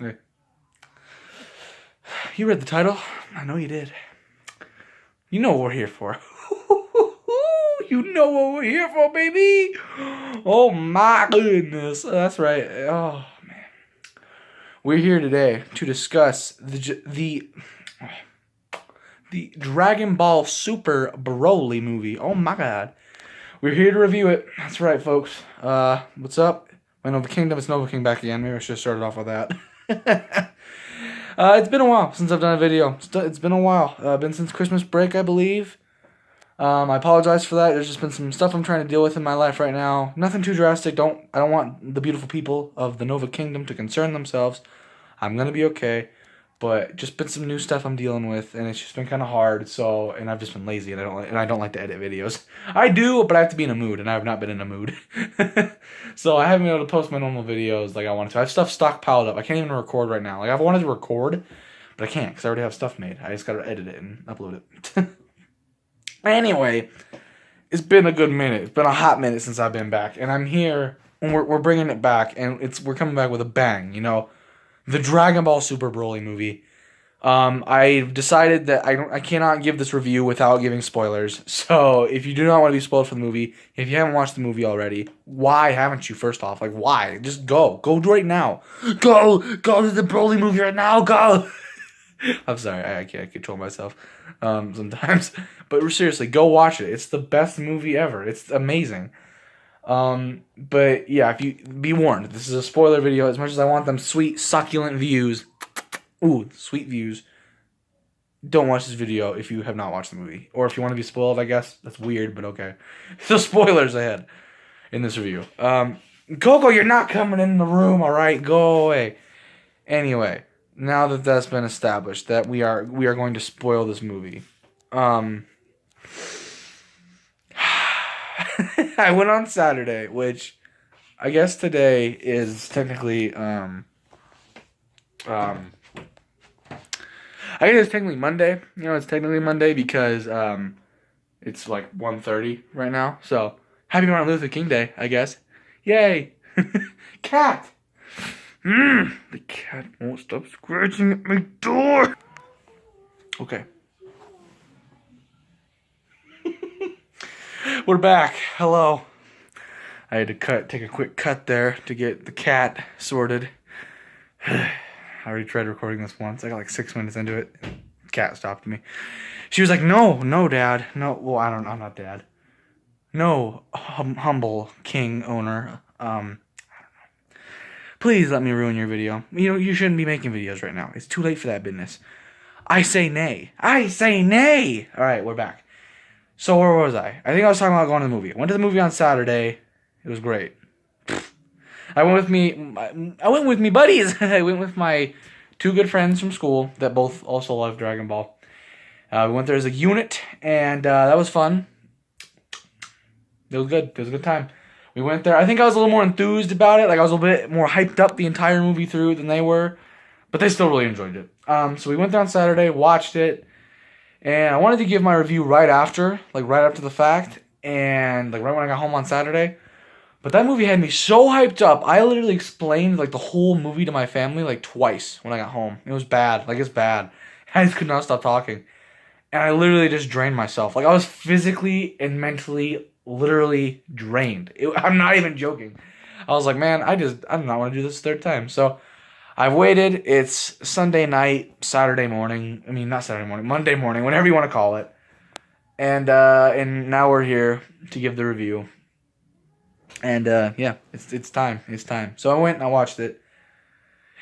Hey. You read the title? I know you did. You know what we're here for. You know what we're here for, baby. Oh my goodness. That's right. Oh man. We're here today to discuss the Dragon Ball Super Broly movie. Oh my god. We're here to review it. That's right, folks. What's up? My Nova Kingdom. It's Nova King back again. Maybe I should have started off with that. It's been a while since I've done a video. It's been a while. Been since Christmas break, I believe. I apologize for that. There's just been some stuff I'm trying to deal with in my life right now. Nothing too drastic. I don't want the beautiful people of the Nova Kingdom to concern themselves. I'm gonna be okay. But just been some new stuff I'm dealing with, and it's just been kind of hard. So, and I've just been lazy, and I don't like to edit videos. I do, but I have to be in a mood, and I have not been in a mood. So I haven't been able to post my normal videos like I wanted to. I have stuff stockpiled up. I can't even record right now. Like I've wanted to record, but I can't because I already have stuff made. I just gotta edit it and upload it. Anyway, it's been a good minute. It's been a hot minute since I've been back, and I'm here, and we're bringing it back, and we're coming back with a bang. You know, the Dragon Ball Super Broly movie. I've decided that I cannot give this review without giving spoilers. So if you do not want to be spoiled for the movie, if you haven't watched the movie already, why haven't you? First off, like why? Just go right now. Go to the Broly movie right now. Go. I'm sorry, I can't control myself sometimes. But seriously, go watch it. It's the best movie ever. It's amazing. But yeah, if you be warned, this is a spoiler video. As much as I want them sweet, succulent views, ooh, sweet views, don't watch this video if you have not watched the movie. Or if you want to be spoiled, I guess. That's weird, but okay. So spoilers ahead in this review. Coco, you're not coming in the room, alright? Go away. Anyway, now that that's been established, that we are going to spoil this movie. I went on Saturday, which I guess today is technically I guess it's technically Monday. You know, it's technically Monday because it's like 1:30 right now. So happy Martin Luther King Day, I guess. Yay! Cat. The cat won't stop scratching at my door. Okay. We're back. Hello. I had to take a quick cut there to get the cat sorted. I already tried recording this once. I got like 6 minutes into it. The cat stopped me. She was like, no, Dad. No, well, I'm not Dad. No, humble king owner. I don't know. Please let me ruin your video. You know, you shouldn't be making videos right now. It's too late for that business. I say nay. I say nay. All right, we're back. So where was I? I think I was talking about going to the movie. I went to the movie on Saturday. It was great. I went with me buddies. I went with my two good friends from school that both also love Dragon Ball. We went there as a unit, and that was fun. It was good. It was a good time. We went there. I think I was a little more enthused about it. Like I was a little bit more hyped up the entire movie through than they were, but they still really enjoyed it. So we went there on Saturday, watched it. And I wanted to give my review right after the fact, and like right when I got home on Saturday. But that movie had me so hyped up. I literally explained like the whole movie to my family like twice when I got home. It was bad. Like it's bad. I just could not stop talking. And I literally just drained myself. Like I was physically and mentally literally drained. I'm not even joking. I was like, man, I do not want to do this a third time. So I've waited. It's Sunday night, Saturday morning. I mean, not Saturday morning, Monday morning, whatever you want to call it. And now we're here to give the review. And yeah, it's time. It's time. So I went and I watched it.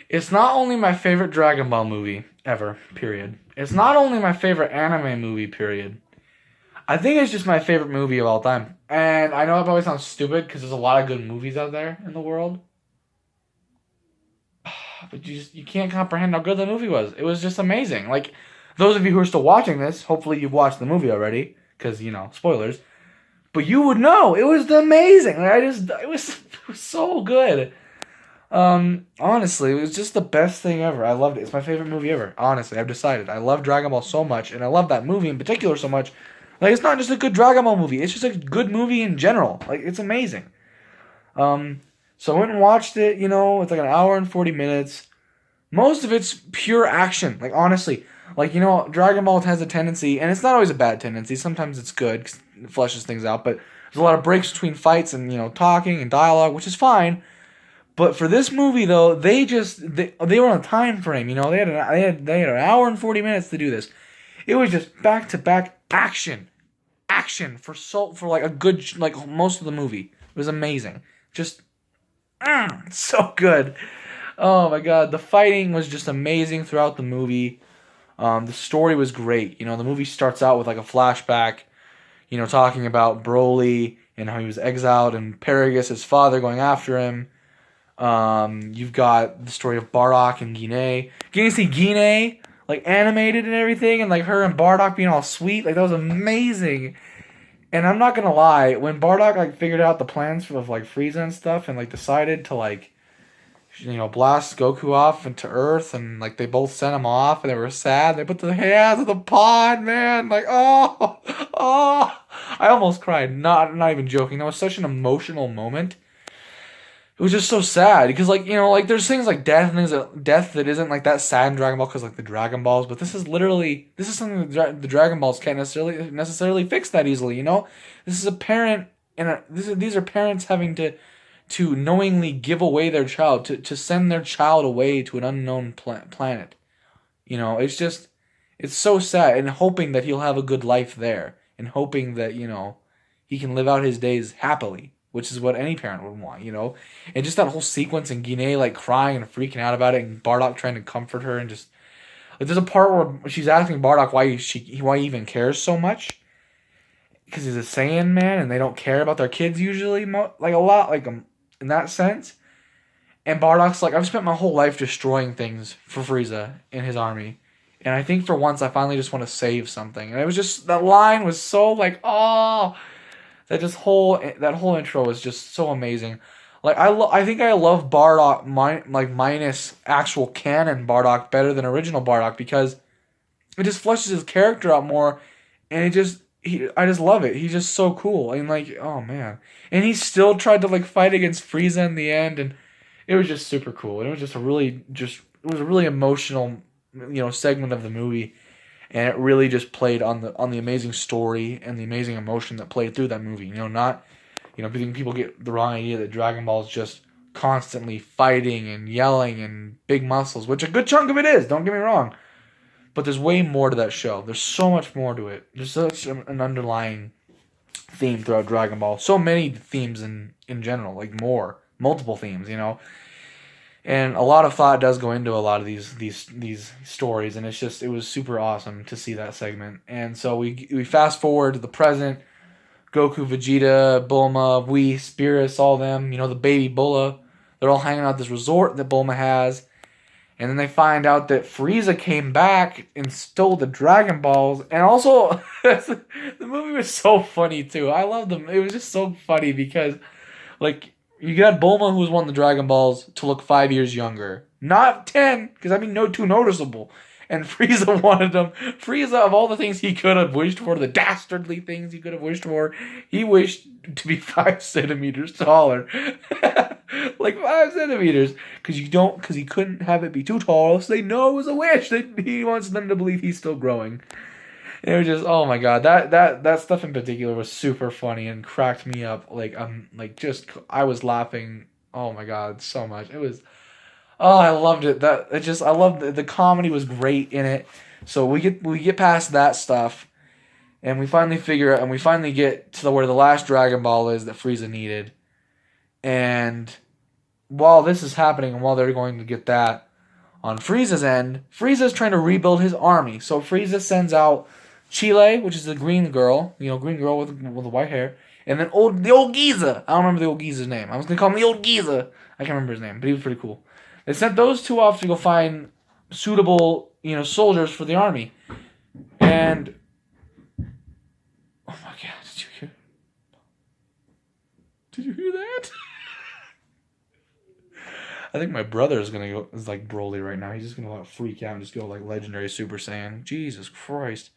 It's not only my favorite Dragon Ball movie ever, period. It's not only my favorite anime movie, period. I think it's just my favorite movie of all time. And I know it probably sounds stupid because there's a lot of good movies out there in the world. But you can't comprehend how good the movie was. It was just amazing. Like, those of you who are still watching this, hopefully you've watched the movie already, because, you know, spoilers. But you would know. It was amazing. Like, it was so good. Honestly, it was just the best thing ever. I loved it. It's my favorite movie ever. Honestly, I've decided. I love Dragon Ball so much, and I love that movie in particular so much. Like, it's not just a good Dragon Ball movie. It's just a good movie in general. Like, it's amazing. So I went and watched it, you know, it's like an hour and 40 minutes. Most of it's pure action. Like, honestly, like, you know, Dragon Ball has a tendency, and it's not always a bad tendency. Sometimes it's good 'cause it fleshes things out, but there's a lot of breaks between fights and, you know, talking and dialogue, which is fine. But for this movie, though, they were on a time frame. You know, they had an hour and 40 minutes to do this. It was just back to back action for like a good like most of the movie. It was amazing. Just so good. Oh my god, the fighting was just amazing throughout the movie. The story was great. You know, the movie starts out with like a flashback, you know, talking about Broly and how he was exiled and Paragus, his father, going after him. You've got the story of Bardock and Guinea. Getting to see Guinea like animated and everything, and like her and Bardock being all sweet, like that was amazing. And I'm not gonna lie, when Bardock like figured out the plans for like Frieza and stuff, and like decided to like, you know, blast Goku off into Earth, and like they both sent him off, and they were sad. They put their hands in the pond, man. Like, oh, I almost cried. Not even joking. That was such an emotional moment. It was just so sad because, like, you know, like there's things like death that isn't like that sad in Dragon Ball because like the Dragon Balls, but this is something that the Dragon Balls can't necessarily fix that easily. You know, this is a parent these are parents having to knowingly give away their child to send their child away to an unknown planet. You know, it's so sad, and hoping that he'll have a good life there, and hoping that, you know, he can live out his days happily, which is what any parent would want, you know? And just that whole sequence and Guinea, like, crying and freaking out about it, and Bardock trying to comfort her, and just... Like, there's a part where she's asking Bardock why he even cares so much. Because he's a Saiyan man, and they don't care about their kids usually, like, a lot, like, in that sense. And Bardock's like, I've spent my whole life destroying things for Frieza and his army. And I think for once I finally just want to save something. And it was just... That line was so, like, oh... That whole intro was just so amazing. Like I think I love Bardock minus actual canon Bardock better than original Bardock because it just fleshes his character out more, and I just love it. He's just so cool, and like, oh man, and he still tried to like fight against Frieza in the end, and it was just super cool. And it was just it was a really emotional, you know, segment of the movie. And it really just played on the amazing story and the amazing emotion that played through that movie. You know, not, you know, people get the wrong idea that Dragon Ball is just constantly fighting and yelling and big muscles, which a good chunk of it is, don't get me wrong. But there's way more to that show. There's so much more to it. There's such an underlying theme throughout Dragon Ball. So many themes in general, like multiple themes, you know. And a lot of thought does go into a lot of these stories, and it was super awesome to see that segment. And so we fast forward to the present. Goku, Vegeta, Bulma, Whis, Beerus, all them, you know, the baby Bulla, they're all hanging out at this resort that Bulma has. And then they find out that Frieza came back and stole the Dragon Balls. And also, the movie was so funny too. I loved them. It was just so funny because, like, you got Bulma, who was one of the Dragon Balls, to look 5 years younger. Not 10, because I mean, no too noticeable. And Frieza wanted them. Frieza, of all the things he could have wished for, the dastardly things he could have wished for, he wished to be 5 centimeters taller. Like 5 centimeters. Because he couldn't have it be too tall, so they know it was a wish. He wants them to believe he's still growing. It was just, oh my god, that stuff in particular was super funny and cracked me up. Like, I was laughing, oh my god, so much. It was, oh, I loved it. I loved the comedy was great in it. So we get past that stuff, and we finally get to where the last Dragon Ball is that Frieza needed. And while this is happening, and while they're going to get that, on Frieza's end, Frieza's trying to rebuild his army. So Frieza sends out Chile, which is the green girl, you know, green girl with the white hair, and then the old Giza. I don't remember the old Giza's name. I was gonna call him the old Giza. I can't remember his name, but he was pretty cool. They sent those two off to go find suitable, you know, soldiers for the army. And oh my god, did you hear that? I think my brother is like Broly right now. He's just gonna like freak out and just go like Legendary Super Saiyan. Jesus Christ.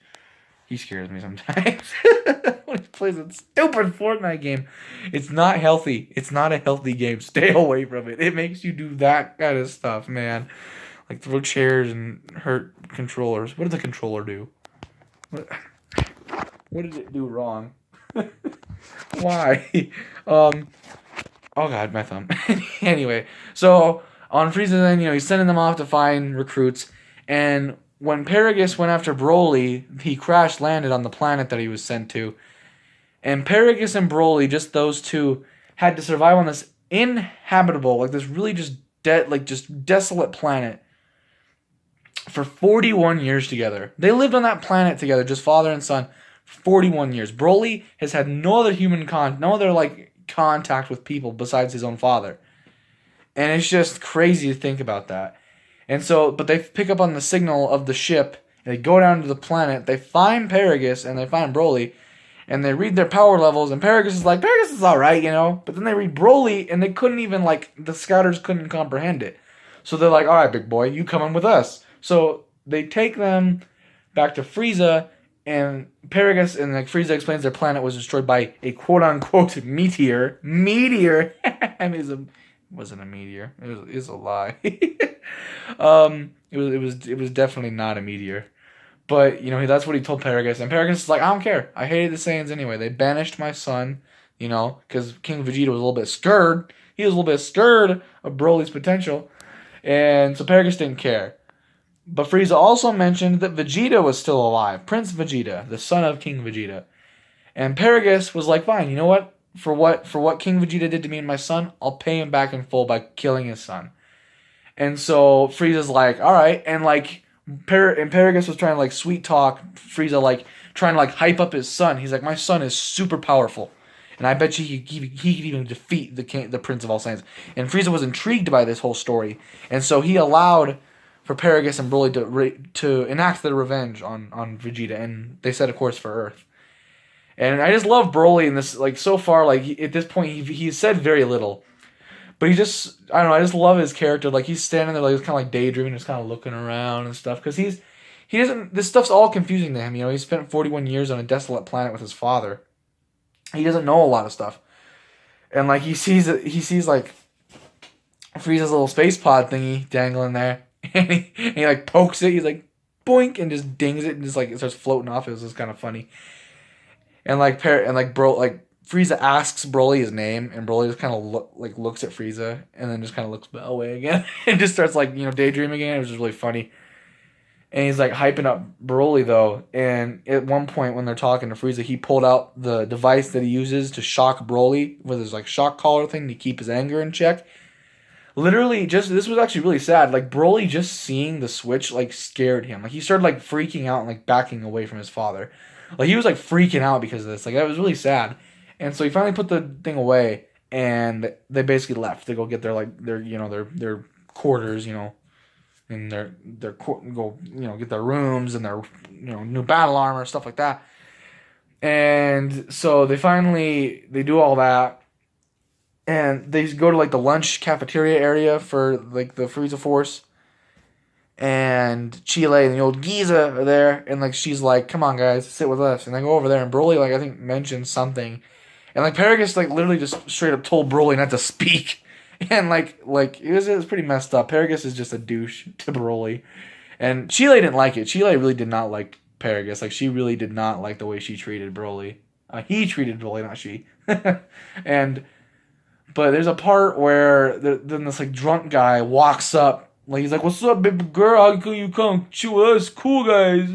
He scares me sometimes when he plays a stupid Fortnite game. It's not healthy. It's not a healthy game. Stay away from it. It makes you do that kind of stuff, man. like throw chairs and hurt controllers. What did the controller do? What did it do wrong? Why? Oh god, my thumb. Anyway, so on Frieza then, he's sending them off to find recruits, and when Paragus went after Broly, he crash landed on the planet that he was sent to. And Paragus and Broly, just those two, had to survive on this inhabitable, like this really just dead, like just desolate planet for 41 years together. They lived on that planet together, just father and son, for 41 years. Broly has had no other no other like contact with people besides his own father. And it's just crazy to think about that. And so, but they pick up on the signal of the ship, and they go down to the planet, they find Paragus, and they find Broly, and they read their power levels, and Paragus is like, Paragus is alright, but then they read Broly, and they couldn't even, the scouters couldn't comprehend it. So they're like, alright, big boy, you come in with us. So they take them back to Frieza, and Paragus and Frieza explains their planet was destroyed by a quote-unquote meteor. I mean, it wasn't a meteor. It was a lie. It was definitely not a meteor. But, that's what he told Paragus. And Paragus is like, I don't care. I hated the Saiyans anyway. They banished my son, because King Vegeta was a little bit scared. He was a little bit scared of Broly's potential. And so Paragus didn't care. But Frieza also mentioned that Vegeta was still alive. Prince Vegeta, the son of King Vegeta. And Paragus was like, fine, you know what? For what King Vegeta did to me and my son, I'll pay him back in full by killing his son. And so Frieza's like, all right. And Paragus was trying to sweet talk Frieza, trying to hype up his son. He's like, my son is super powerful. And I bet you he could even defeat the Prince of all Saiyans. And Frieza was intrigued by this whole story. And so he allowed for Paragus and Broly to enact their revenge on Vegeta. And they set a course for Earth. And I just love Broly in this, so far, at this point, he said very little. But he just, I don't know, I just love his character. He's standing there, he's kind of daydreaming, just kind of looking around and stuff. Because he doesn't, this stuff's all confusing to him, he spent 41 years on a desolate planet with his father. He doesn't know a lot of stuff. And, he sees Frieza's little space pod thingy dangling there. And he pokes it, he's like, boink, and just dings it, and just, it starts floating off. It was just kind of funny. And Frieza asks Broly his name, and Broly just kind of looks at Frieza, and then just kind of looks away again, and just starts daydreaming again. It was just really funny. And he's hyping up Broly though, and at one point when they're talking to Frieza, he pulled out the device that he uses to shock Broly with his shock collar thing to keep his anger in check. Literally, this was actually really sad. Broly just seeing the switch scared him. He started freaking out and backing away from his father. He was freaking out because of this. That was really sad. And so he finally put the thing away, and they basically left. They go get their quarters, and go get their rooms and their new battle armor, stuff like that. And so they do all that, and they go to the lunch cafeteria area for the Frieza Force. And Chile and the old Giza are there, and she's like, come on guys, sit with us. And they go over there, and Broly I think mentions something. And Paragus literally just straight up told Broly not to speak. And it was pretty messed up. Paragus is just a douche to Broly. And Chile didn't like it. Chile really did not like Paragus. She really did not like the way she treated Broly. He treated Broly, not she. But there's a part where then this drunk guy walks up. He's like, what's up, baby girl? How can you come chew us? Cool guys.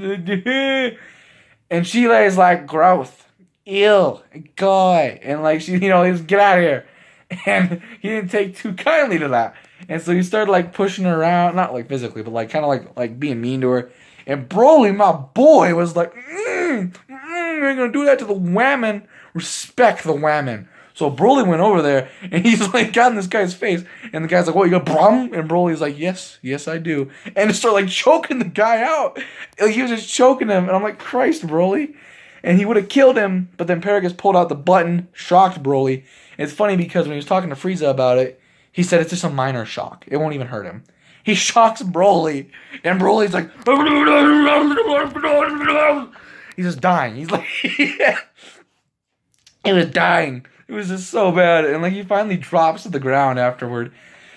And Chile is like, growth. Ew. Guy. And she, he's get out of here. And he didn't take too kindly to that. And so he started pushing her around. Not physically, but kind of being mean to her. And Broly, my boy, was like, you're going to do that to the women. Respect the women. So Broly went over there, and he's got in this guy's face, and the guy's like, what, you got brum? And Broly's like, yes, I do. And just started choking the guy out. He was just choking him, and I'm like, Christ, Broly. And he would have killed him, but then Paragus pulled out the button, shocked Broly. And it's funny because when he was talking to Frieza about it, he said it's just a minor shock. It won't even hurt him. He shocks Broly, and Broly's like, he's just dying. He's like, he was dying. It was just so bad. And he finally drops to the ground afterward.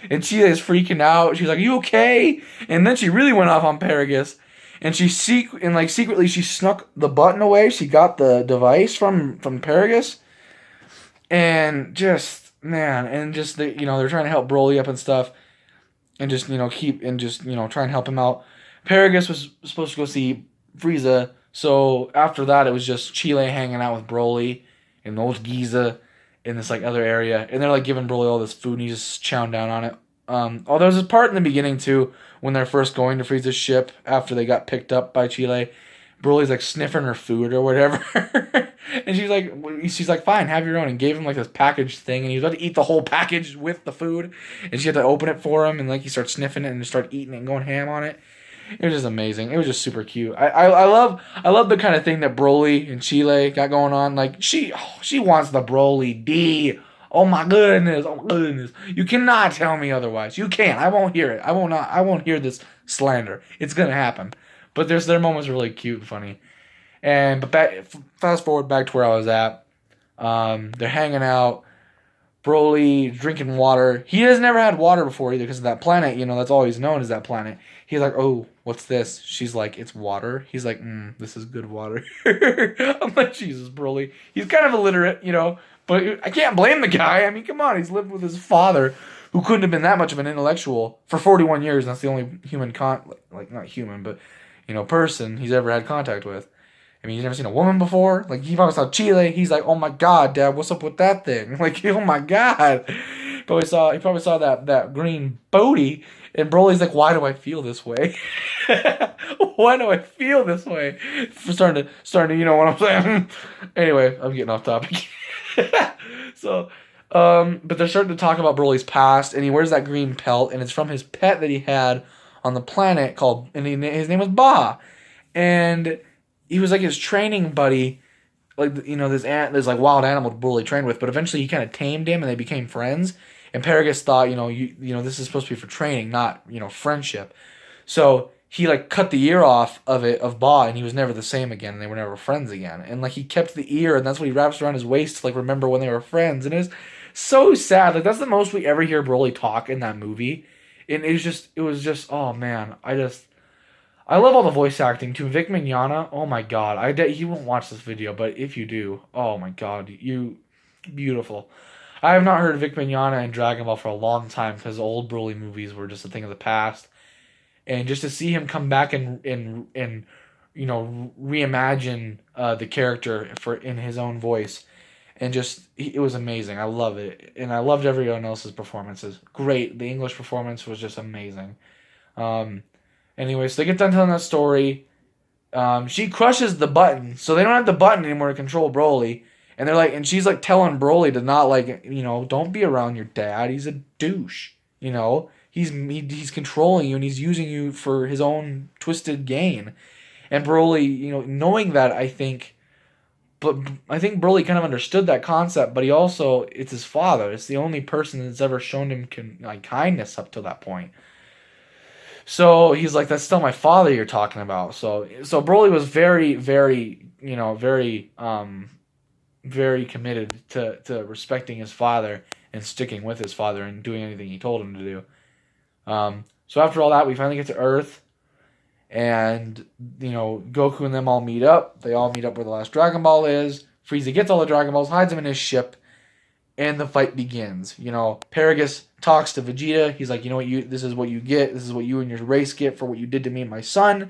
And Chile's freaking out. She's like, "Are you okay?" And then she really went off on Paragus. And secretly she snuck the button away. She got the device from Paragus. And just, man, and just, they're trying to help Broly up and stuff. And just, try and help him out. Paragus was supposed to go see Frieza. So after that, it was just Chile hanging out with Broly and old Giza in this like other area, and they're like giving Broly all this food, and he's just chowing down on it. Oh, there was a part in the beginning too when they're first going to Frieza's ship after they got picked up by Chile. Broly's like sniffing her food or whatever, and she's like, fine, have your own, and gave him like this package thing, and he was about to eat the whole package with the food, and she had to open it for him, and like he starts sniffing it and just start eating it and going ham on it. It was just amazing. It was just super cute. I love the kind of thing that Broly and Chile got going on. Like she wants the Broly D. Oh my goodness. Oh my goodness. You cannot tell me otherwise. You can't. I won't hear it. I won't hear this slander. It's gonna happen. But their moments are really cute and funny. Fast forward back to where I was at. They're hanging out. Broly drinking water. He has never had water before either because of that planet. That's all he's known is that planet. He's like, oh, what's this? She's like, it's water. He's like, this is good water. I'm like, Jesus, Broly. He's kind of illiterate, but I can't blame the guy. I mean, come on. He's lived with his father, who couldn't have been that much of an intellectual for 41 years. And that's the only human not human, but person he's ever had contact with. I mean, he's never seen a woman before. Like, he probably saw Chile. He's like, oh my God, Dad, what's up with that thing? Like, oh my God. He probably saw that green booty. And Broly's like, why do I feel this way? Why do I feel this way? Starting to, you know what I'm saying? Anyway, I'm getting off topic. So, but they're starting to talk about Broly's past, and he wears that green pelt, and it's from his pet that he had on the planet his name was Ba. And he was like his training buddy, like, this like wild animal Broly trained with, but eventually he kind of tamed him and they became friends. And Paragus thought, this is supposed to be for training, not, friendship. So he like cut the ear off of Ba, and he was never the same again, and they were never friends again. And like he kept the ear, and that's what he wraps around his waist to like remember when they were friends. And it was so sad. Like that's the most we ever hear Broly talk in that movie. And it was just, oh man, I love all the voice acting too. Vic Mignogna, oh my God, you won't watch this video, but if you do, oh my God, beautiful. I have not heard Vic Mignogna in Dragon Ball for a long time because old Broly movies were just a thing of the past, and just to see him come back and reimagine the character in his own voice, and it was amazing. I love it, and I loved everyone else's performances. Great, the English performance was just amazing. Anyway, so they get done telling that story. She crushes the button, so they don't have the button anymore to control Broly. And they're like, and she's like telling Broly to not don't be around your dad. He's a douche. He's controlling you and he's using you for his own twisted gain. And Broly, knowing that, I think Broly kind of understood that concept, but it's his father. It's the only person that's ever shown him kindness up to that point. So he's like, that's still my father you're talking about. So Broly was very, very, very committed to respecting his father and sticking with his father and doing anything he told him to do. So after all that, we finally get to Earth, and Goku and them all meet up. They all meet up where the last Dragon Ball is. Frieza gets all the Dragon Balls, hides them in his ship, and the fight begins. Paragus talks to Vegeta. He's like, this is what you get. This is what you and your race get for what you did to me and my son.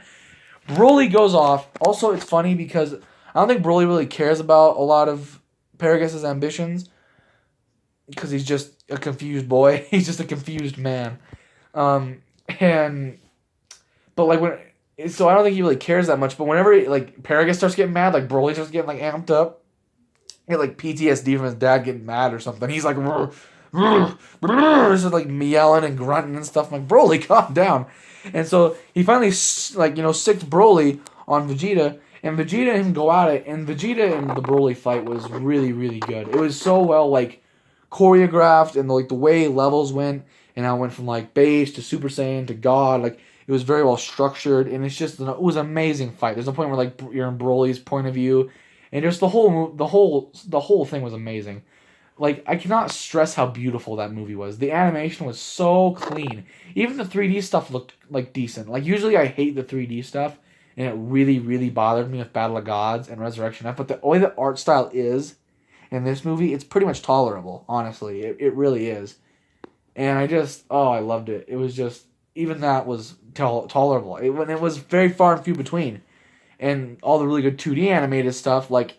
Broly goes off. Also, it's funny because I don't think Broly really cares about a lot of Paragus' ambitions because he's just a confused boy. He's just a confused man. So I don't think he really cares that much. But whenever Paragus starts getting mad, like Broly starts getting amped up. He had PTSD from his dad getting mad or something. He's like, just yelling and grunting and stuff. I'm like, Broly, calm down. And so he finally sicked Broly on Vegeta, and Vegeta and him go at it. And Vegeta and the Broly fight was really, really good. It was so well choreographed, and the way levels went, and how it went from base to Super Saiyan to God. It was very well structured, and it was an amazing fight. There's a point where you're in Broly's point of view. And just the whole thing was amazing. Like, I cannot stress how beautiful that movie was. The animation was so clean. Even the 3D stuff looked, like, decent. Like, usually I hate the 3D stuff, and it really, really bothered me with Battle of Gods and Resurrection F. But the way the art style is in this movie, it's pretty much tolerable, honestly. It really is. And I loved it. It was just, even that was tolerable. It was very far and few between. And all the really good 2D animated stuff, like,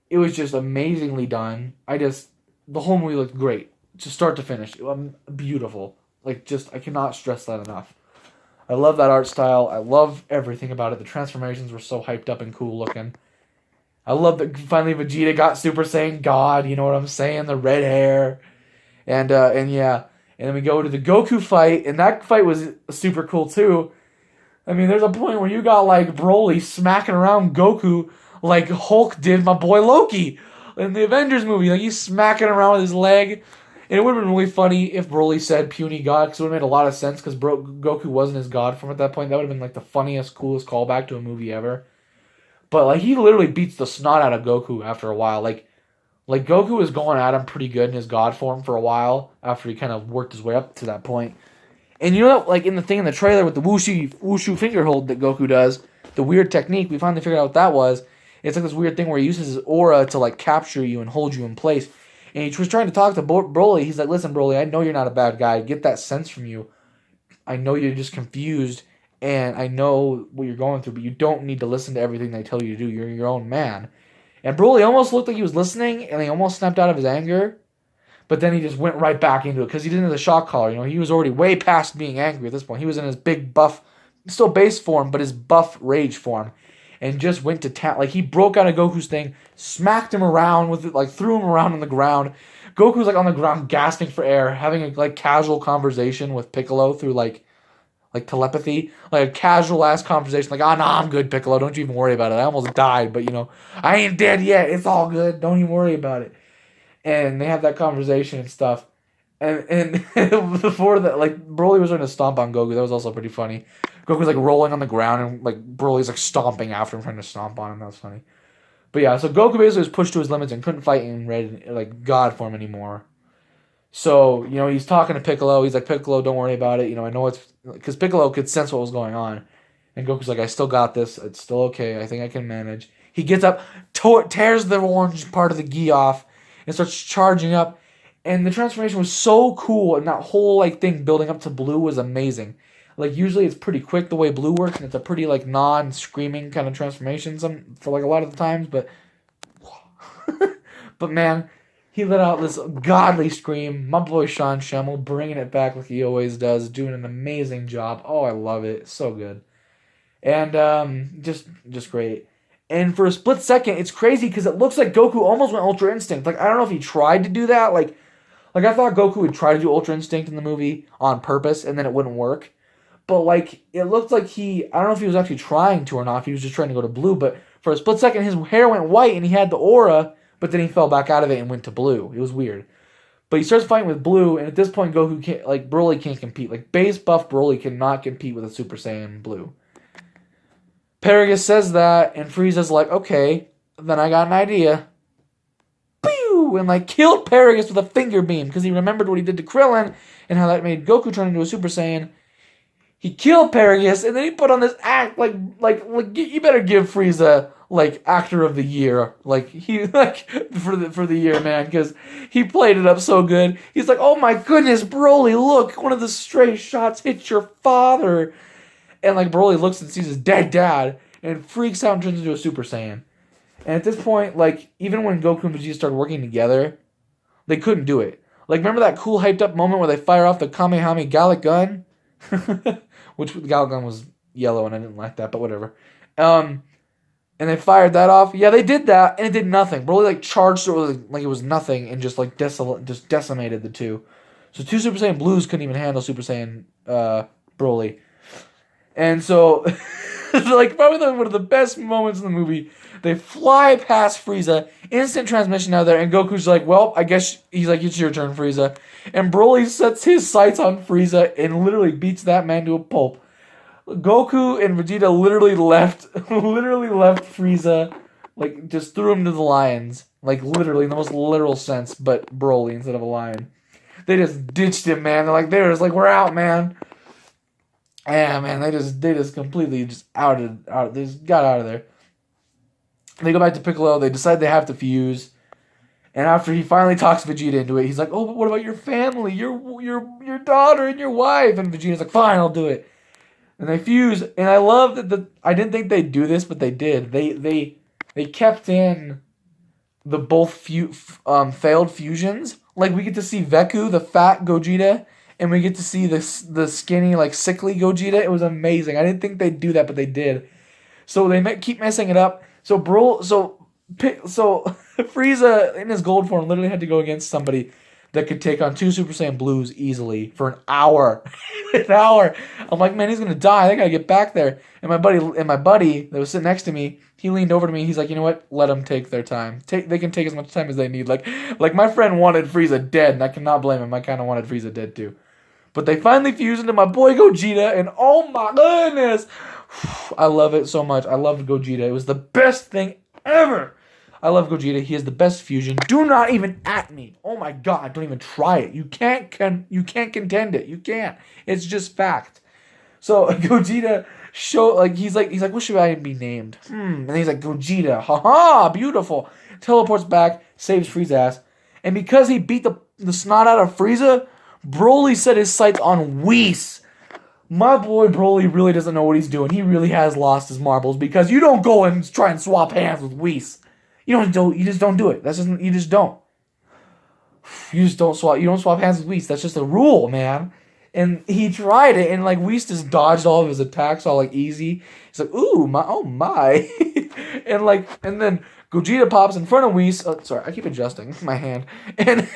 it was just amazingly done. The whole movie looked great, just start to finish. Beautiful. Like, just, I cannot stress that enough. I love that art style. I love everything about it. The transformations were so hyped up and cool looking. I love that finally Vegeta got Super Saiyan God, you know what I'm saying? The red hair. And yeah. And then we go to the Goku fight, and that fight was super cool too. I mean, there's a point where you got, like, Broly smacking around Goku like Hulk did my boy Loki in the Avengers movie. Like, he's smacking around with his leg. And it would have been really funny if Broly said puny god, because it would have made a lot of sense, because Goku wasn't his god form at that point. That would have been, like, the funniest, coolest callback to a movie ever. But, like, he literally beats the snot out of Goku after a while. Like Goku was going at him pretty good in his god form for a while, after he kind of worked his way up to that point. And you know, like, in the trailer with the wushu finger hold that Goku does, the weird technique, we finally figured out what that was. It's like this weird thing where he uses his aura to, like, capture you and hold you in place. And he was trying to talk to Broly. He's like, listen, Broly, I know you're not a bad guy. I get that sense from you. I know you're just confused, and I know what you're going through, but you don't need to listen to everything they tell you to do. You're your own man. And Broly almost looked like he was listening, and he almost snapped out of his anger. But then he just went right back into it, because he didn't have the shock collar. You know, he was already way past being angry at this point. He was in his big buff, still base form, but his buff rage form. And just went to town. Like, he broke out of Goku's thing, smacked him around with it, like, threw him around on the ground. Goku's, like, on the ground gasping for air, having a, like, casual conversation with Piccolo through, like telepathy. Like, a casual-ass conversation. Like, nah, I'm good, Piccolo. Don't you even worry about it. I almost died, but, you know, I ain't dead yet. It's all good. Don't even worry about it. And they have that conversation and stuff. And before that, like, Broly was trying to stomp on Goku. That was also pretty funny. Goku's, like, rolling on the ground, and, like, Broly's, like, stomping after him, trying to stomp on him. That was funny. But yeah, so Goku basically was pushed to his limits and couldn't fight in God form anymore. So, you know, he's talking to Piccolo. He's like, Piccolo, don't worry about it. You know, I know it's... Because Piccolo could sense what was going on. And Goku's like, I still got this. It's still okay. I think I can manage. He gets up, tears the orange part of the gi off, and starts charging up. And the transformation was so cool, and that whole, like, thing building up to blue was amazing. Like, usually it's pretty quick the way blue works, and it's a pretty, like, non-screaming kind of transformation for, like, a lot of the times, but... but, man, he let out this godly scream. My boy Sean Schemmel bringing it back like he always does, doing an amazing job. Oh, I love it. So good. And, just great. And for a split second, it's crazy, because it looks like Goku almost went Ultra Instinct. Like, I don't know if he tried to do that, like I thought Goku would try to do Ultra Instinct in the movie on purpose, and then it wouldn't work. But, like, it looked like I don't know if he was actually trying to or not, if he was just trying to go to blue, but for a split second, his hair went white, and he had the aura, but then he fell back out of it and went to blue. It was weird. But he starts fighting with blue, and at this point, Broly can't compete. Like, base buff Broly cannot compete with a Super Saiyan blue. Paragus says that, and Frieza's like, okay, then I got an idea. Pew! And, like, killed Paragus with a finger beam, because he remembered what he did to Krillin, and how that made Goku turn into a Super Saiyan. He killed Paragus, and then he put on this act, like you better give Frieza, like, Actor of the Year, like, he, like, for the year, man, because he played it up so good. He's like, oh my goodness, Broly, look, one of the stray shots hits your father. And, like, Broly looks and sees his dead dad, and freaks out and turns into a Super Saiyan. And at this point, like, even when Goku and Vegeta started working together, they couldn't do it. Like, remember that cool hyped up moment where they fire off the Kamehameha Gallic Gun? Which the Gallic Gun was yellow, and I didn't like that, but whatever. And they fired that off. Yeah, they did that, and it did nothing. Broly, like, charged through it like it was nothing, and just, like, just decimated the two. So 2 Super Saiyan Blues couldn't even handle Super Saiyan Broly. And so, like, probably one of the best moments in the movie, they fly past Frieza, instant transmission out of there, and Goku's like, well, I guess, he's like, it's your turn, Frieza. And Broly sets his sights on Frieza and literally beats that man to a pulp. Goku and Vegeta literally left Frieza, like, just threw him to the lions. Like, literally, in the most literal sense, but Broly instead of a lion. They just ditched him, man. They were just like, we're out, man. Yeah, man, they just completely just they just got out of there. They go back to Piccolo, they decide they have to fuse. And after he finally talks Vegeta into it, he's like, "Oh, but what about your family, your daughter and your wife?" And Vegeta's like, "Fine, I'll do it." And they fuse, and I love that I didn't think they'd do this, but they did. They kept in the both failed fusions. Like, we get to see Veku, the fat Gogeta, and we get to see the skinny, like, sickly Gogeta. It was amazing. I didn't think they'd do that, but they did. So they keep messing it up. So Frieza in his gold form literally had to go against somebody that could take on 2 Super Saiyan Blues easily for an hour. An hour. I'm like, man, he's gonna die. I gotta get back there. And my buddy that was sitting next to me, he leaned over to me. He's like, you know what? Let them take their time. They can take as much time as they need. Like my friend wanted Frieza dead, and I cannot blame him. I kind of wanted Frieza dead too. But they finally fused into my boy Gogeta, and oh my goodness, I love it so much. I love Gogeta. It was the best thing ever. I love Gogeta. He is the best fusion. Do not even at me. Oh my god, don't even try it. You can't contend it. You can't. It's just fact. So Gogeta he's like, what should I be named? And he's like, Gogeta. Haha, beautiful. Teleports back, saves Frieza's ass. And because he beat the snot out of Frieza, Broly set his sights on Whis. My boy Broly really doesn't know what he's doing. He really has lost his marbles, because you don't go and try and swap hands with Whis. You just don't do it. You just don't. You just don't swap. You don't swap hands with Whis. That's just a rule, man. And he tried it, and like Whis just dodged all of his attacks all like easy. He's like, ooh, oh my. and then Gogeta pops in front of Whis. Oh, sorry, I keep adjusting my hand. And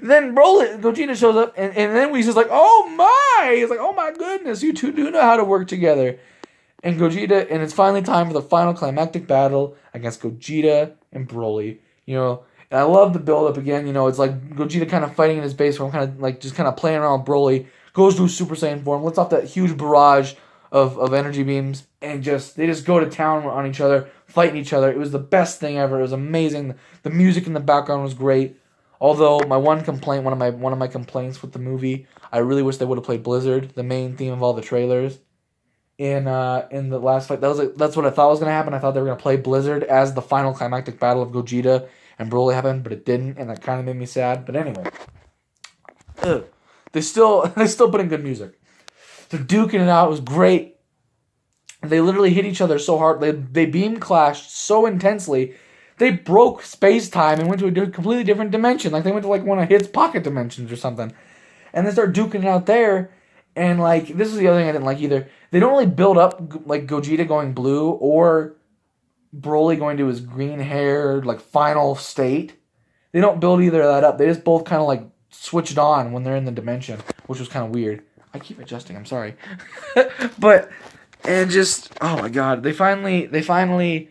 then Gogeta shows up, and then Whis is like, oh my. He's like, oh my goodness, you two do know how to work together. And it's finally time for the final climactic battle against Gogeta and Broly. You know, and I love the build-up again. You know, it's like Gogeta kind of fighting in his base form, kind of like just kind of playing around with Broly, goes to Super Saiyan form, lets off that huge barrage of energy beams, and they just go to town on each other, fighting each other. It was the best thing ever. It was amazing. The music in the background was great. Although my one of my complaints with the movie, I really wish they would have played Blizzard, the main theme of all the trailers. In the last fight, that's what I thought was gonna happen. I thought they were gonna play Blizzard as the final climactic battle of Gogeta and Broly happened, but it didn't, and that kind of made me sad. But anyway, they still put in good music. They're duking it out. It was great. They literally hit each other so hard. They beam clashed so intensely. They broke space time and went to a completely different dimension. Like they went to like one of Hid's pocket dimensions or something, and they start duking it out there. And, like, this is the other thing I didn't like either. They don't really build up, like, Gogeta going blue or Broly going to his green-haired, like, final state. They don't build either of that up. They just both kind of, like, switched on when they're in the dimension, which was kind of weird. I keep adjusting. I'm sorry. Oh, my God. They finally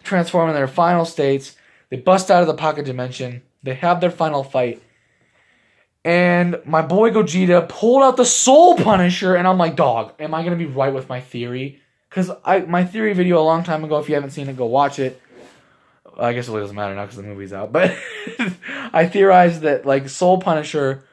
transform in their final states. They bust out of the pocket dimension. They have their final fight. And my boy Gogeta pulled out the Soul Punisher, and I'm like, dog, am I going to be right with my theory? Because my theory video a long time ago, if you haven't seen it, go watch it. I guess it really doesn't matter now because the movie's out. But I theorized that, like, Soul Punisher,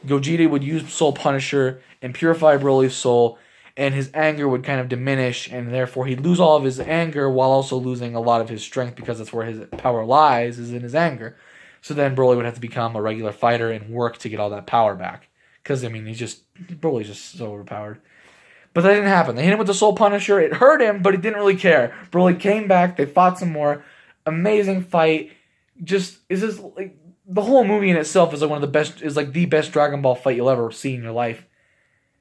Gogeta would use Soul Punisher and purify Broly's soul, and his anger would kind of diminish, and therefore he'd lose all of his anger while also losing a lot of his strength, because that's where his power lies, is in his anger. So then Broly would have to become a regular fighter and work to get all that power back. Because, I mean, Broly's just so overpowered. But that didn't happen. They hit him with the Soul Punisher. It hurt him, but he didn't really care. Broly came back. They fought some more. Amazing fight. The whole movie in itself is like the best Dragon Ball fight you'll ever see in your life.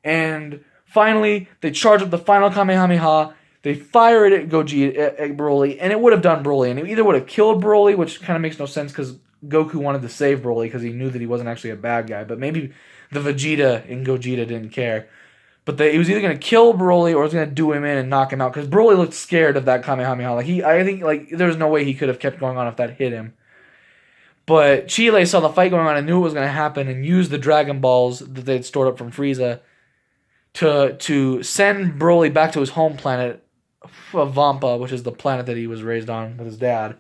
And finally, they charge up the final Kamehameha. They fire it at Broly, and it would have done Broly. And it either would have killed Broly, which kind of makes no sense because Goku wanted to save Broly because he knew that he wasn't actually a bad guy. But maybe the Vegeta in Gogeta didn't care. But he was either going to kill Broly or was going to do him in and knock him out. Because Broly looked scared of that Kamehameha. I think there was no way he could have kept going on if that hit him. But Chile saw the fight going on and knew it was going to happen and used the Dragon Balls that they had stored up from Frieza to send Broly back to his home planet, Vampa, which is the planet that he was raised on with his dad.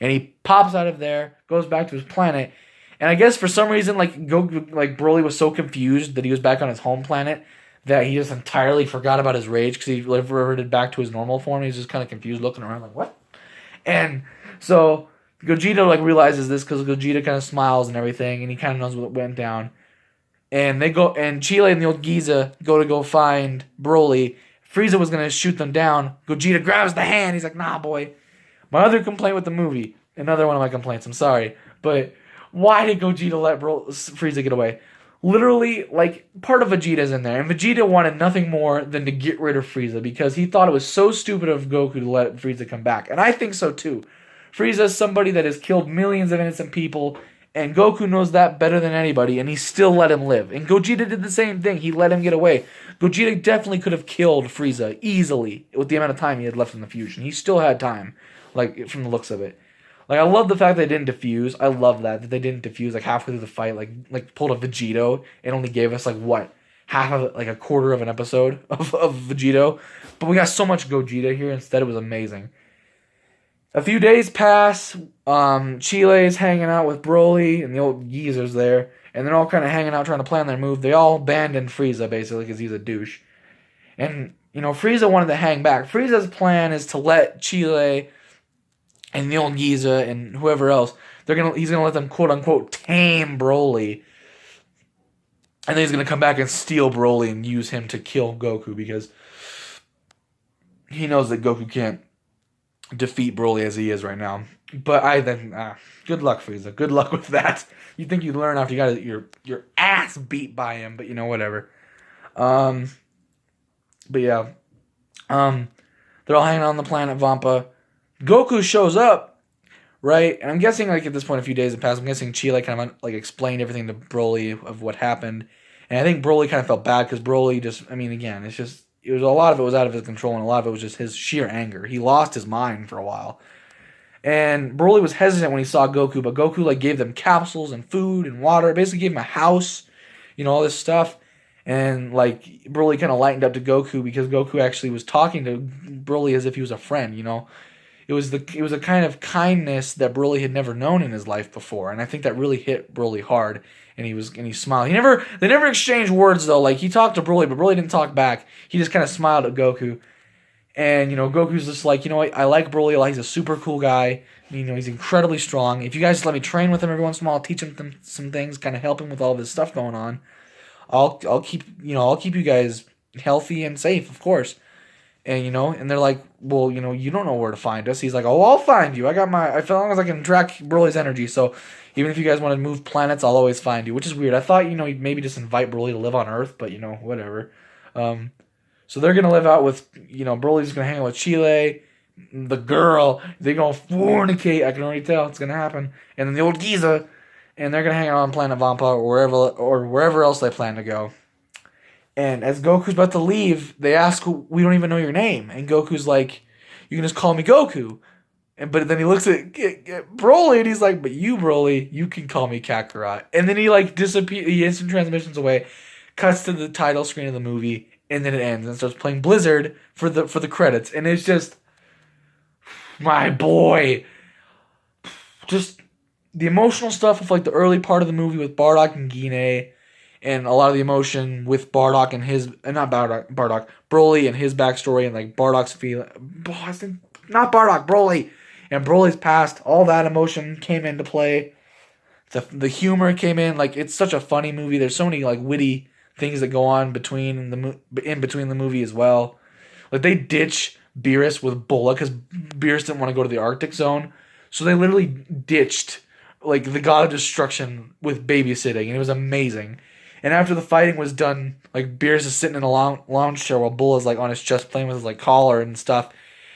And he pops out of there, goes back to his planet, and I guess for some reason, Broly was so confused that he was back on his home planet that he just entirely forgot about his rage because he reverted back to his normal form. He's just kind of confused, looking around like, what? And so Gogeta realizes this because Gogeta kind of smiles and everything, and he kind of knows what went down. And they go, and Chile and the old Giza go find Broly. Frieza was gonna shoot them down. Gogeta grabs the hand. He's like, nah, boy. My other complaint with the movie, another one of my complaints, I'm sorry, but why did Gogeta let Frieza get away? Literally, part of Vegeta's in there, and Vegeta wanted nothing more than to get rid of Frieza because he thought it was so stupid of Goku to let Frieza come back. And I think so too. Frieza is somebody that has killed millions of innocent people, and Goku knows that better than anybody, and he still let him live. And Gogeta did the same thing. He let him get away. Gogeta definitely could have killed Frieza easily with the amount of time he had left in the fusion. He still had time, from the looks of it. I love the fact they didn't defuse. I love that they didn't defuse halfway through the fight, pulled a Vegito and only gave us half of it, a quarter of an episode of Vegito. But we got so much Gogeta here instead. It was amazing. A few days pass. Chile's hanging out with Broly and the old geezers there, and they're all kind of hanging out trying to plan their move. They all abandon Frieza basically because he's a douche. And Frieza wanted to hang back. Frieza's plan is to let Chile and the old Giza and whoever else, he's gonna let them quote unquote tame Broly. And then he's gonna come back and steal Broly and use him to kill Goku because he knows that Goku can't defeat Broly as he is right now. But good luck, Frieza. Good luck with that. You think you'd learn after you got your ass beat by him, but whatever. But yeah. They're all hanging out on the planet Vampa. Goku shows up, right? And I'm guessing at this point a few days have passed. I'm guessing Chile kind of explained everything to Broly of what happened. And I think Broly kind of felt bad because Broly again, a lot of it was out of his control and a lot of it was just his sheer anger. He lost his mind for a while. And Broly was hesitant when he saw Goku, but Goku gave them capsules and food and water, basically gave him a house, all this stuff. And Broly kind of lightened up to Goku because Goku actually was talking to Broly as if he was a friend, It was a kind of kindness that Broly had never known in his life before, and I think that really hit Broly hard. And he smiled. They never exchanged words though. He talked to Broly, but Broly didn't talk back. He just kind of smiled at Goku, and Goku's just I like Broly a lot. He's a super cool guy. He's incredibly strong. If you guys let me train with him every once in a while, teach him some things, kind of help him with all this stuff going on. I'll keep you guys healthy and safe, of course. And and they're like, well, you don't know where to find us. He's like, oh, I'll find you. As long as I can track Broly's energy. So even if you guys want to move planets, I'll always find you. Which is weird. I thought you'd maybe just invite Broly to live on Earth, but whatever. So they're gonna live out with Broly's gonna hang out with Chile, the girl. They're gonna fornicate. I can already tell it's gonna happen. And then the old Giza, and they're gonna hang out on planet Vampa or wherever else they plan to go. And as Goku's about to leave, they ask, we don't even know your name. And Goku's like, you can just call me Goku. But then he looks at Broly and he's like, but you, Broly, you can call me Kakarot. And then he disappears, he instant transmissions away, cuts to the title screen of the movie, and then it ends and starts playing Blizzard for the credits. And it's just, my boy. Just the emotional stuff of the early part of the movie with Bardock and Guinea. And a lot of the emotion with Bardock and Broly and his backstory and Bardock's feeling. Not Bardock, Broly. And Broly's past, all that emotion came into play. The humor came in. It's such a funny movie. There's so many witty things that go on in between the movie as well. They ditch Beerus with Bulma because Beerus didn't want to go to the Arctic Zone. So they literally ditched the God of Destruction with babysitting. And it was amazing. And after the fighting was done, Beerus is sitting in a lounge chair while Bull is on his chest playing with his collar and stuff,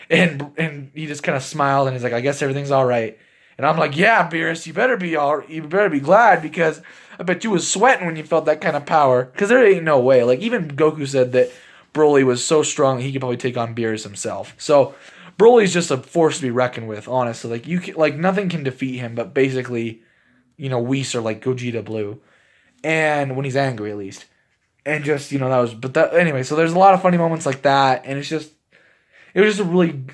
and he just kind of smiled and he's like, I guess everything's all right. And I'm like, yeah, Beerus, you better be glad because I bet you was sweating when you felt that kind of power. Because there ain't no way. Even Goku said that Broly was so strong that he could probably take on Beerus himself. So Broly's just a force to be reckoned with, honestly. Nothing can defeat him, but basically, Whis or Gogeta Blue. And when he's angry, at least. And just, anyway, so there's a lot of funny moments like that, and it was just a really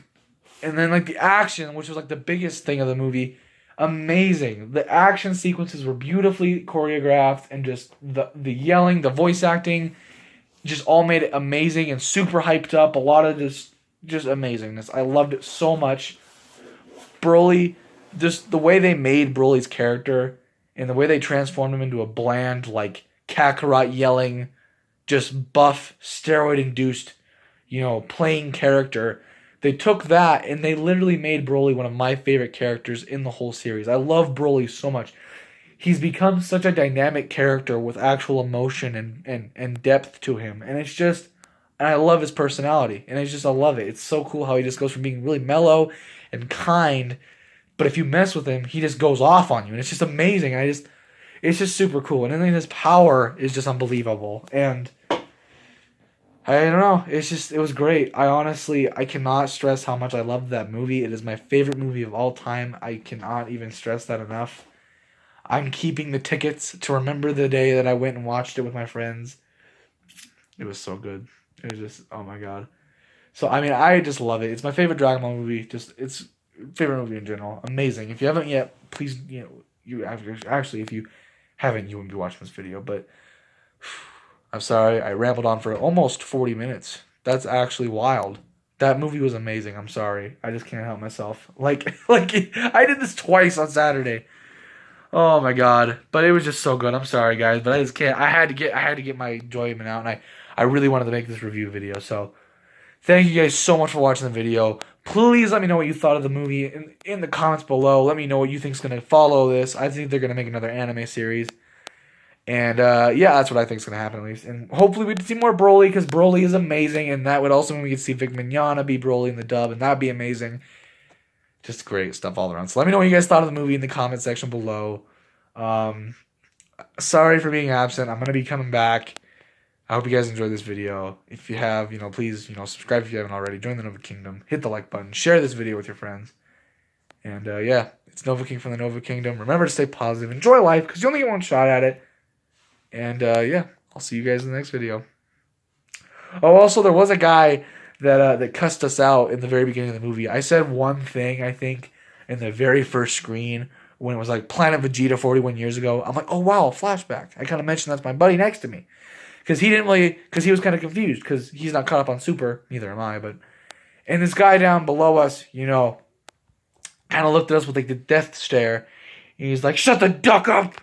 And then like the action, which was like the biggest thing of the movie, amazing. The action sequences were beautifully choreographed, and just the yelling, the voice acting, just all made it amazing and super hyped up. A lot of just amazingness. I loved it so much. Broly, just the way they made Broly's character and the way they transformed him into a bland, like Kakarot yelling, just buff, steroid induced, playing character. They took that and they literally made Broly one of my favorite characters in the whole series. I love Broly so much. He's become such a dynamic character with actual emotion and depth to him. And and I love his personality. And I love it. It's so cool how he just goes from being really mellow and kind, but if you mess with him, he just goes off on you. And it's just amazing. It's just super cool. And then his power is just unbelievable. And I don't know. It was great. I cannot stress how much I loved that movie. It is my favorite movie of all time. I cannot even stress that enough. I'm keeping the tickets to remember the day that I went and watched it with my friends. It was so good. It was just, oh my god. So, I mean, I just love it. It's my favorite Dragon Ball movie. It's favorite movie in general. Amazing. If you haven't yet, please, if you haven't, you wouldn't be watching this video. But I'm sorry, I rambled on for almost 40 minutes. That's actually wild. That movie was amazing. I'm sorry. I just can't help myself. Like I did this twice on Saturday. Oh my god. But it was just so good. I'm sorry guys, but I just can't. I had to get my enjoyment out, and I really wanted to make this review video. So thank you guys so much for watching the video. Please let me know what you thought of the movie in the comments below. Let me know what you think is going to follow this. I think they're going to make another anime series. And yeah, that's what I think is going to happen at least. And hopefully we can see more Broly, because Broly is amazing. And that would also mean we could see Vic Mignogna be Broly in the dub, and that would be amazing. Just great stuff all around. So let me know what you guys thought of the movie in the comment section below. Sorry for being absent. I'm going to be coming back. I hope you guys enjoyed this video. If you have, please, subscribe if you haven't already. Join the Nova Kingdom. Hit the like button. Share this video with your friends. And yeah, it's Nova King from the Nova Kingdom. Remember to stay positive. Enjoy life, because you only get one shot at it. And yeah, I'll see you guys in the next video. Oh, also, there was a guy that cussed us out in the very beginning of the movie. I said one thing, I think, in the very first screen when it was like Planet Vegeta 41 years ago. I'm like, oh wow, a flashback. I kind of mentioned that's my buddy next to me. Because he was kind of confused, because he's not caught up on Super. Neither am I, but... And this guy down below us, kind of looked at us with like the death stare. And he's like, shut the duck up!